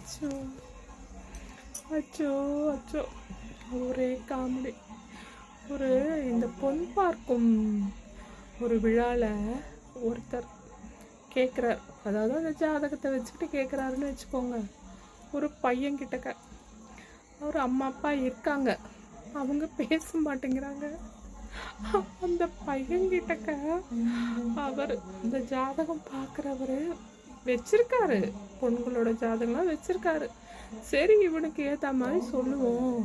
அச்சோ அச்சோ அச்சோ, ஒரே காமெடி. இந்த பொன் பார்க்கும் ஒரு விழாவில் ஒருத்தர் கேட்குறார், அதாவது அந்த ஜாதகத்தை வச்சுக்கிட்டு கேட்குறாருன்னு வச்சுக்கோங்க. ஒரு பையன்கிட்டக்க ஒரு அம்மா அப்பா இருக்காங்க, அவங்க பேச மாட்டேங்கிறாங்க. அந்த பையன்கிட்டக்க அவர் இந்த ஜாதகம் பார்க்குறவர் வச்சிருக்காரு, பொண்களோட ஜாதகம்லாம் வச்சிருக்காரு. சரி, இவனுக்கு ஏற்ற மாதிரி சொல்லுவோம்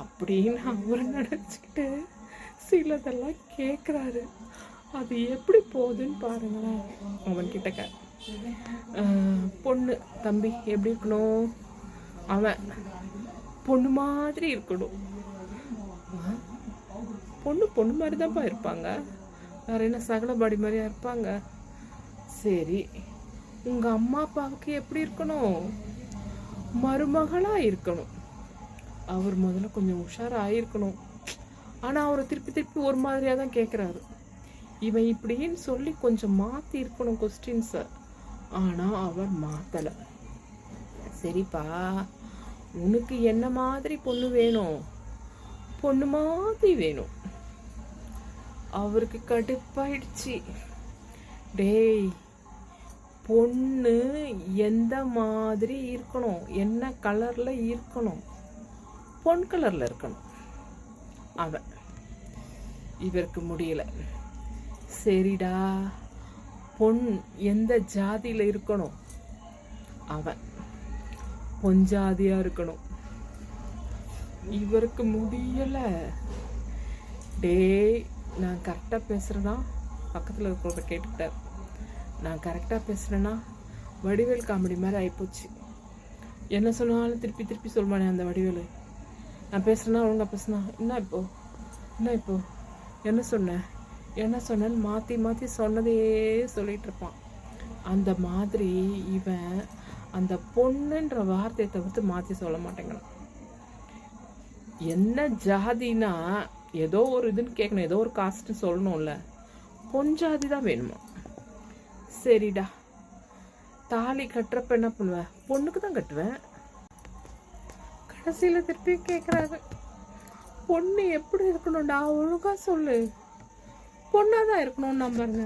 அப்படின்னு அவர் நினச்சிக்கிட்டு சிலதெல்லாம் கேட்குறாரு. அது எப்படி போகுதுன்னு பாருங்களேன். அவன்கிட்டக்க பொண்ணு தம்பி எப்படி இருக்கணும், அவன் பொண்ணு மாதிரி இருக்கணும். பொண்ணு மாதிரி தான்ப்பா இருப்பாங்க, வேற என்ன சகலபாடி மாதிரியா இருப்பாங்க. சரி, உங்க அம்மா அப்பாவுக்கு எப்படி இருக்கணும், மருமகளா இருக்கணும். அவர் முதல்ல கொஞ்சம் உஷாராயிருக்கணும். ஆனா அவரை திருப்பி ஒரு மாதிரியா தான் கேட்குறாரு. இவன் இப்படின்னு சொல்லி கொஞ்சம் மாத்தி இருக்கணும் கொஸ்டின்ஸை. ஆனா அவர் மாத்தல. சரிப்பா, உனக்கு என்ன மாதிரி பொண்ணு வேணும், பொண்ணு மாதிரி வேணும். அவருக்கு கடுப்பாயிடுச்சு. டேய், பொண்ணு எந்த மாதிரி இருக்கணும், என்ன கலர்ல இருக்கணும், பொன் கலர்ல இருக்கணும். அவன் இவருக்கு முடியல. சரிடா, பொன் எந்த ஜாதியில இருக்கணும், அவன் பொஞ்சாதியா இருக்கணும். இவருக்கு முடியல. டேய், நான் கரெக்டா பேசுறேன்னா, பக்கத்துல இருக்கிறத கேட்டுக்கிட்டார். நான் கரெக்டாக பேசுகிறேன்னா வடிவேல் காமெடி மாதிரி ஆகிப்போச்சு. என்ன சொன்னாலும் திருப்பி சொல்லுவானே அந்த வடிவேல். நான் பேசுகிறேன்னா ஒழுங்காக பேசுனா, என்ன இப்போ என்ன சொன்னேன்னு மாற்றி சொன்னதே சொல்லிகிட்டு இருப்பான். அந்த மாதிரி இவன் அந்த பொண்ணுன்ற வார்த்தையை தவிர்த்து மாற்றி சொல்ல மாட்டேங்கிறான். என்ன ஜாதினா ஏதோ ஒரு இதுன்னு கேட்கணும், ஏதோ ஒரு காஸ்ட்னு சொல்லணும்ல. பொன் ஜாதி தான் வேணுமா? சரிடா, தாலி கட்டுறப்ப என்ன பண்ணுவேன், பொண்ணுக்கு தான் கட்டுவேன். கடைசியில் திருப்பி கேட்குறாரு, பொண்ணு எப்படி இருக்கணும்டா, ஒழுங்கா சொல்லு, பொண்ணாதான் இருக்கணும்னு நம்புறேங்க.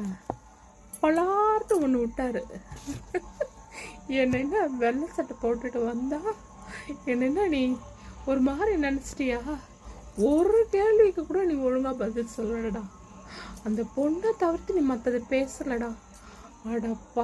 பலார்ட்டு ஒன்று விட்டாரு. என்னென்ன வெள்ளை சட்டை போட்டுட்டு வந்தா என்னென்ன நீ ஒரு மாதிரி நினச்சிட்டியா, ஒரு கேள்விக்கு கூட நீ ஒழுங்கா பதில் சொல்லலடா, அந்த பொண்ணை தவிர்த்து நீ மற்றதை பேசலடா. அடப்பா.